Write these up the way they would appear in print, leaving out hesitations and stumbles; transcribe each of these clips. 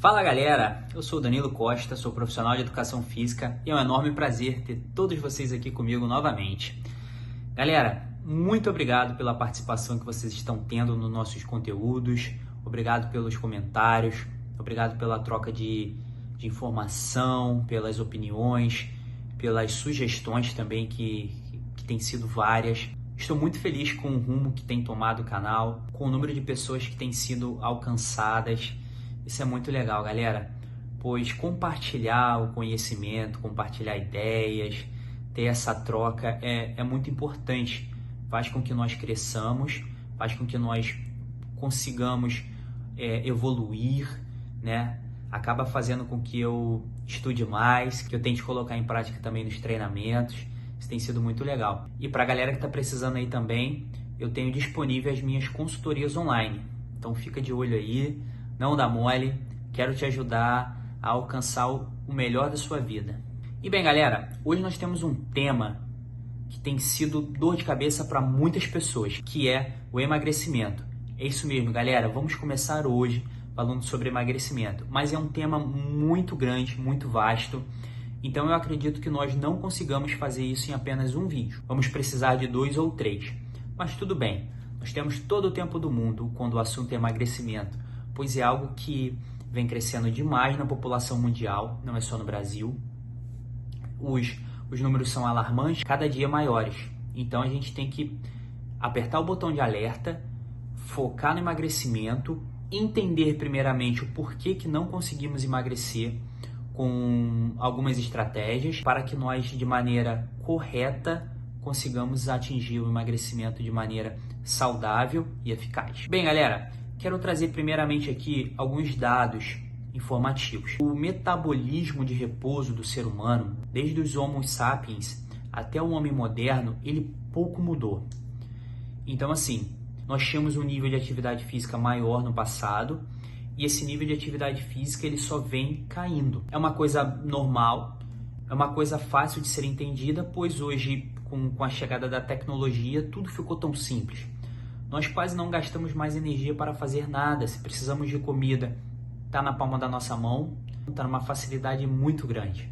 Fala galera, eu sou o Danilo Costa, sou profissional de educação física e é um enorme prazer ter todos vocês aqui comigo novamente. Galera, muito obrigado pela participação que vocês estão tendo nos nossos conteúdos, obrigado pelos comentários, obrigado pela troca de informação, pelas opiniões, pelas sugestões também que têm sido várias. Estou muito feliz com o rumo que tem tomado o canal, com o número de pessoas que têm sido alcançadas. Isso é muito legal, galera, pois compartilhar o conhecimento, compartilhar ideias, ter essa troca é muito importante. Faz com que nós cresçamos, faz com que nós consigamos evoluir, né? Acaba fazendo com que eu estude mais, que eu tente colocar em prática também nos treinamentos. Isso tem sido muito legal. E para a galera que está precisando aí também, eu tenho disponível as minhas consultorias online. Então fica de olho aí. Não dá mole, quero te ajudar a alcançar o melhor da sua vida. E bem, galera, hoje nós temos um tema que tem sido dor de cabeça para muitas pessoas, que é o emagrecimento. É isso mesmo, galera, vamos começar hoje falando sobre emagrecimento, mas é um tema muito grande, muito vasto, então eu acredito que nós não consigamos fazer isso em apenas um vídeo. Vamos precisar de 2 ou 3, mas tudo bem, nós temos todo o tempo do mundo quando o assunto é emagrecimento, pois é algo que vem crescendo demais na população mundial, não é só no Brasil. Os números são alarmantes, cada dia maiores. Então a gente tem que apertar o botão de alerta, focar no emagrecimento, entender primeiramente o porquê que não conseguimos emagrecer com algumas estratégias para que nós, de maneira correta, consigamos atingir o emagrecimento de maneira saudável e eficaz. Bem, galera, quero trazer primeiramente aqui alguns dados informativos. O metabolismo de repouso do ser humano, desde os Homo sapiens até o homem moderno, ele pouco mudou. Então, assim, nós tínhamos um nível de atividade física maior no passado e esse nível de atividade física ele só vem caindo. É uma coisa normal, é uma coisa fácil de ser entendida, pois hoje, com a chegada da tecnologia, tudo ficou tão simples. Nós quase não gastamos mais energia para fazer nada. Se precisamos de comida, está na palma da nossa mão, está numa facilidade muito grande.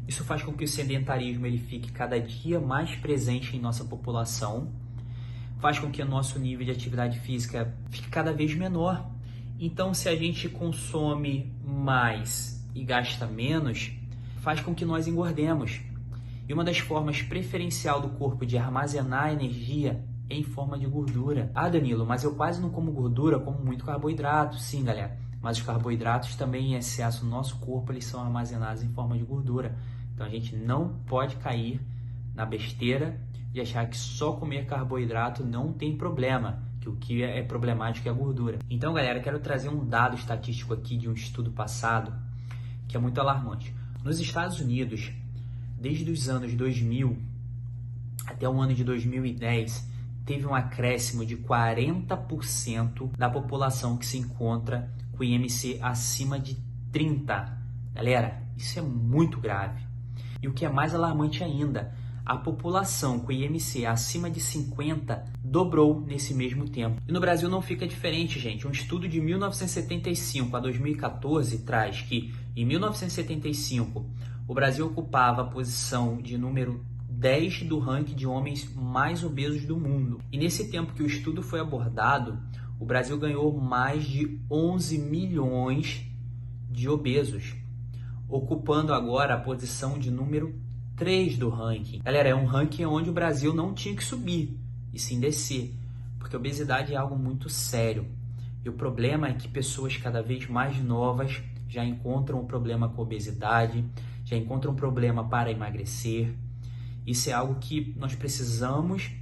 Isso faz com que o sedentarismo ele fique cada dia mais presente em nossa população, faz com que o nosso nível de atividade física fique cada vez menor. Então, se a gente consome mais e gasta menos, faz com que nós engordemos. E uma das formas preferencial do corpo de armazenar energia é em forma de gordura. Ah, Danilo, mas eu quase não como gordura, como muito carboidrato. Sim, galera, mas os carboidratos também em excesso no nosso corpo, eles são armazenados em forma de gordura. Então a gente não pode cair na besteira de achar que só comer carboidrato não tem problema, que o que é problemático é a gordura. Então, galera, quero trazer um dado estatístico aqui de um estudo passado que é muito alarmante. Nos Estados Unidos, desde os anos 2000 até o ano de 2010, teve um acréscimo de 40% da população que se encontra com IMC acima de 30. Galera, isso é muito grave. E o que é mais alarmante ainda, a população com IMC acima de 50 dobrou nesse mesmo tempo. E no Brasil não fica diferente, gente. Um estudo de 1975 a 2014 traz que, em 1975, o Brasil ocupava a posição de número 10 do ranking de homens mais obesos do mundo. E nesse tempo que o estudo foi abordado, o Brasil ganhou mais de 11 milhões de obesos, ocupando agora a posição de número 3 do ranking. Galera, é um ranking onde o Brasil não tinha que subir, e sim descer, porque a obesidade é algo muito sério. E o problema é que pessoas cada vez mais novas já encontram um problema com a obesidade, já encontram um problema para emagrecer. Isso é algo que nós precisamos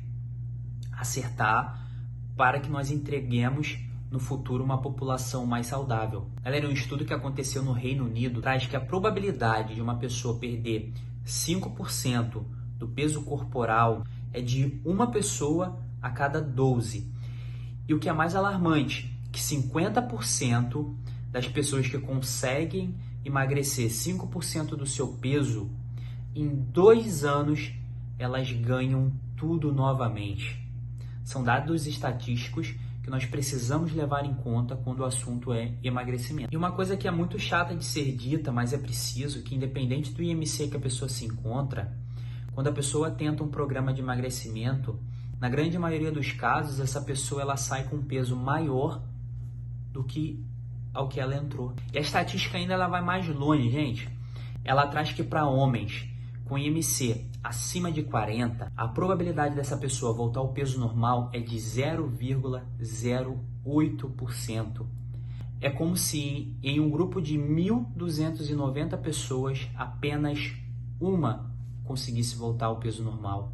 acertar para que nós entreguemos no futuro uma população mais saudável. Galera, um estudo que aconteceu no Reino Unido traz que a probabilidade de uma pessoa perder 5% do peso corporal é de uma pessoa a cada 12. E o que é mais alarmante, que 50% das pessoas que conseguem emagrecer 5% do seu peso, em 2 anos elas ganham tudo novamente. São dados estatísticos que nós precisamos levar em conta quando o assunto é emagrecimento. E uma coisa que é muito chata de ser dita, mas é preciso, que independente do IMC que a pessoa se encontra, quando a pessoa tenta um programa de emagrecimento, na grande maioria dos casos, essa pessoa ela sai com um peso maior do que ao que ela entrou. E a estatística ainda ela vai mais longe, gente. Ela traz que para homens com IMC acima de 40, a probabilidade dessa pessoa voltar ao peso normal é de 0,08%. É como se em um grupo de 1.290 pessoas, apenas uma conseguisse voltar ao peso normal.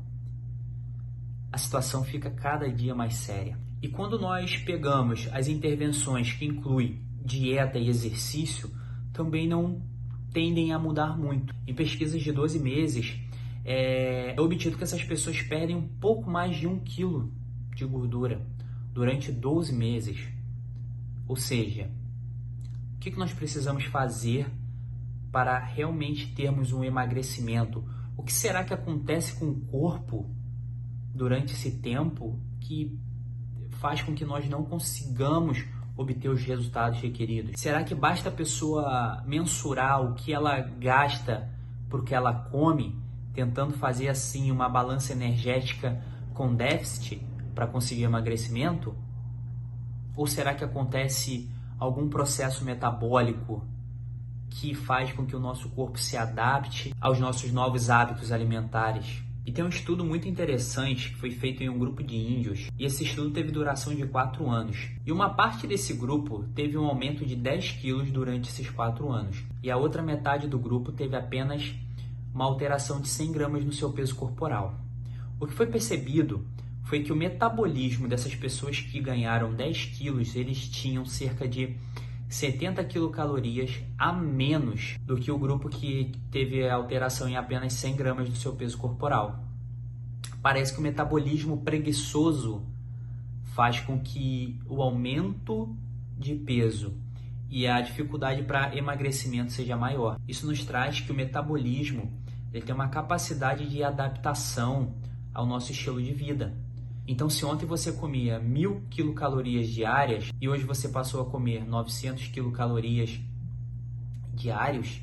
A situação fica cada dia mais séria. E quando nós pegamos as intervenções que incluem dieta e exercício, também não tendem a mudar muito. Em pesquisas de 12 meses, é obtido que essas pessoas perdem um pouco mais de 1 quilo de gordura durante 12 meses. Ou seja, o que nós precisamos fazer para realmente termos um emagrecimento? O que será que acontece com o corpo durante esse tempo que faz com que nós não consigamos obter os resultados requeridos? Será que basta a pessoa mensurar o que ela gasta por que ela come, tentando fazer assim uma balança energética com déficit para conseguir emagrecimento? Ou será que acontece algum processo metabólico que faz com que o nosso corpo se adapte aos nossos novos hábitos alimentares? E tem um estudo muito interessante que foi feito em um grupo de índios, e esse estudo teve duração de 4 anos. E uma parte desse grupo teve um aumento de 10 quilos durante esses 4 anos, e a outra metade do grupo teve apenas uma alteração de 100 gramas no seu peso corporal. O que foi percebido foi que o metabolismo dessas pessoas que ganharam 10 quilos, eles tinham cerca de 70 quilocalorias a menos do que o grupo que teve alteração em apenas 100 gramas do seu peso corporal. Parece que o metabolismo preguiçoso faz com que o aumento de peso e a dificuldade para emagrecimento seja maior. Isso nos traz que o metabolismo ele tem uma capacidade de adaptação ao nosso estilo de vida. Então, se ontem você comia 1.000 quilocalorias diárias e hoje você passou a comer 900 quilocalorias diários,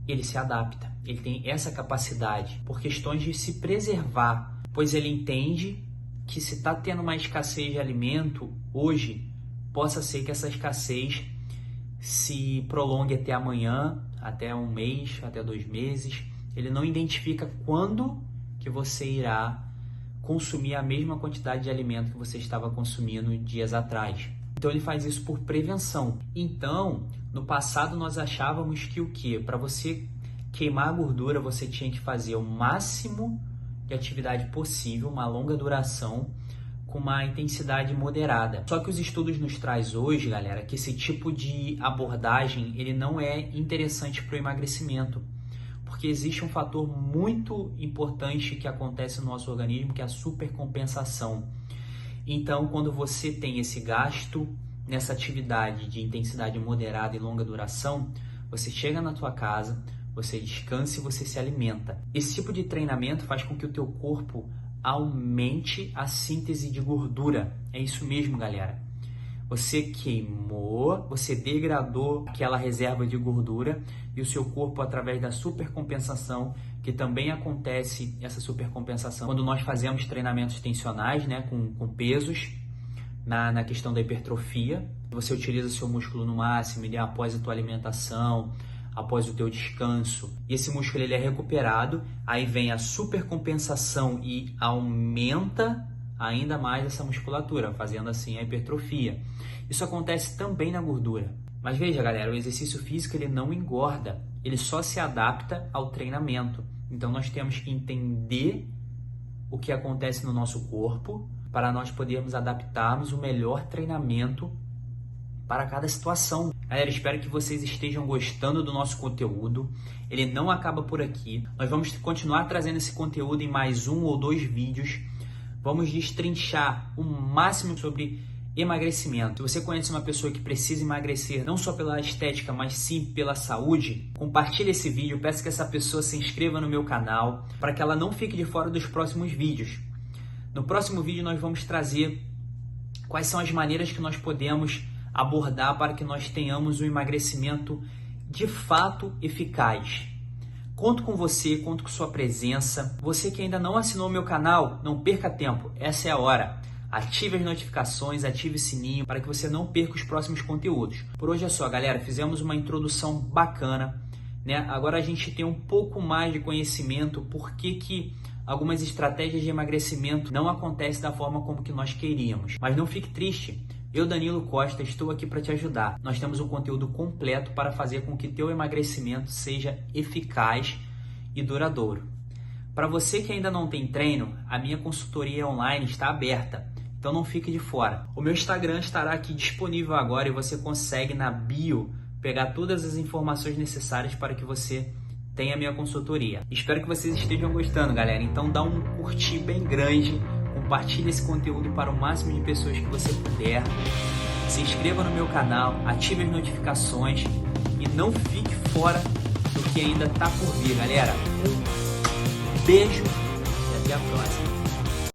ele se adapta. Ele tem essa capacidade por questões de se preservar, pois ele entende que se está tendo uma escassez de alimento hoje, possa ser que essa escassez se prolongue até amanhã, até um mês, até 2 meses. Ele não identifica quando que você irá consumir a mesma quantidade de alimento que você estava consumindo dias atrás. Então ele faz isso por prevenção. Então, no passado nós achávamos que o quê? Para você queimar a gordura, você tinha que fazer o máximo de atividade possível, uma longa duração, com uma intensidade moderada. Só que os estudos nos traz hoje, galera, que esse tipo de abordagem ele não é interessante para o emagrecimento. Porque existe um fator muito importante que acontece no nosso organismo, que é a supercompensação. Então, quando você tem esse gasto nessa atividade de intensidade moderada e longa duração, você chega na tua casa, você descansa e você se alimenta. Esse tipo de treinamento faz com que o teu corpo aumente a síntese de gordura. É isso mesmo, galera. Você queimou, você degradou aquela reserva de gordura e o seu corpo, através da supercompensação, que também acontece essa supercompensação quando nós fazemos treinamentos tensionais, né, com pesos, na questão da hipertrofia. Você utiliza o seu músculo no máximo, ele é após a tua alimentação, após o teu descanso, e esse músculo ele é recuperado, aí vem a supercompensação e aumenta ainda mais essa musculatura, fazendo assim a hipertrofia. Isso acontece também na gordura. Mas veja, galera, o exercício físico ele não engorda, ele só se adapta ao treinamento. Então nós temos que entender o que acontece no nosso corpo para nós podermos adaptarmos o melhor treinamento para cada situação. Galera, espero que vocês estejam gostando do nosso conteúdo. Ele não acaba por aqui. Nós vamos continuar trazendo esse conteúdo em mais 1 ou 2 vídeos. Vamos destrinchar o máximo sobre emagrecimento. Se você conhece uma pessoa que precisa emagrecer, não só pela estética, mas sim pela saúde, compartilhe esse vídeo. Peço que essa pessoa se inscreva no meu canal para que ela não fique de fora dos próximos vídeos. No próximo vídeo nós vamos trazer quais são as maneiras que nós podemos abordar para que nós tenhamos um emagrecimento de fato eficaz. Conto com você, conto com sua presença. Você que ainda não assinou o meu canal, não perca tempo, essa é a hora. Ative as notificações, ative o sininho para que você não perca os próximos conteúdos. Por hoje é só, galera. Fizemos uma introdução bacana, né? Agora a gente tem um pouco mais de conhecimento por que algumas estratégias de emagrecimento não acontecem da forma como que nós queríamos. Mas não fique triste. Eu, Danilo Costa, estou aqui para te ajudar. Nós temos um conteúdo completo para fazer com que teu emagrecimento seja eficaz e duradouro. Para você que ainda não tem treino, a minha consultoria online está aberta, então não fique de fora. O meu Instagram estará aqui disponível agora e você consegue na bio pegar todas as informações necessárias para que você tenha a minha consultoria. Espero que vocês estejam gostando, galera. Então dá um curtir bem grande. Compartilhe esse conteúdo para o máximo de pessoas que você puder. Se inscreva no meu canal, ative as notificações e não fique fora do que ainda está por vir, galera. Um beijo e até a próxima.